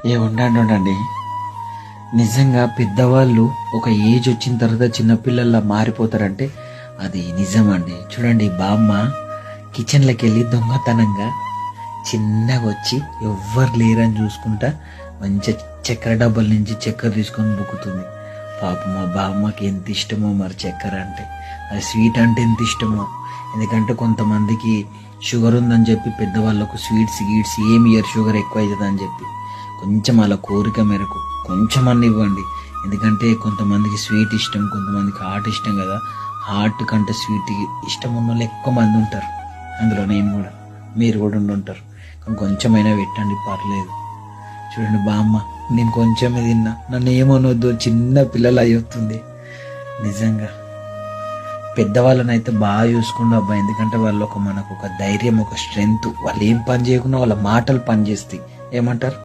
ఉండండి. నిజంగా పెద్దవాళ్ళు ఒక ఏజ్ వచ్చిన తర్వాత చిన్నపిల్లల్లా మారిపోతారంటే అది నిజమండి. చూడండి, బామ్మ కిచెన్లోకి వెళ్ళి దొంగతనంగా చిన్నగా వచ్చి ఎవ్వరు లేరని చూసుకుంటా మంచిగా చక్కెర డబ్బాల నుంచి చక్కెర తీసుకొని బుక్కుతుంది. పాప మా బామ్మకి ఎంత ఇష్టమో మరి చక్కెర అంటే, అది స్వీట్ అంటే ఎంత ఇష్టమో. ఎందుకంటే కొంతమందికి షుగర్ ఉందని చెప్పి పెద్దవాళ్ళకు స్వీట్స్ గీట్స్ ఏమి ఇయర్ షుగర్ ఎక్కువ అవుతుందని చెప్పి కొంచెం అలా కోరిక మేరకు కొంచెం అన్న ఇవ్వండి. ఎందుకంటే కొంతమందికి స్వీట్ ఇష్టం, కొంతమందికి హాట్ ఇష్టం కదా. హాట్ కంటే స్వీట్ ఇష్టం ఉన్న వాళ్ళు ఎక్కువ మంది ఉంటారు. అందులో నేను కూడా, మీరు కూడా ఉండుంటారు. కానీ కొంచెమైనా పెట్టండి, పర్లేదు. చూడండి బామ్మ, నేను కొంచెమే తిన్నా, నన్ను ఏమనొద్దు, చిన్న పిల్లలు అయ్యుతుంది. నిజంగా పెద్దవాళ్ళని అయితే బాగా చూసుకుంటూ అబ్బాయి. ఎందుకంటే వాళ్ళు మనకు ఒక ధైర్యం, ఒక స్ట్రెంగ్త్. వాళ్ళు ఏం పని చేయకుండా వాళ్ళ మాటలు పని చేస్తాయి. ఏమంటారు?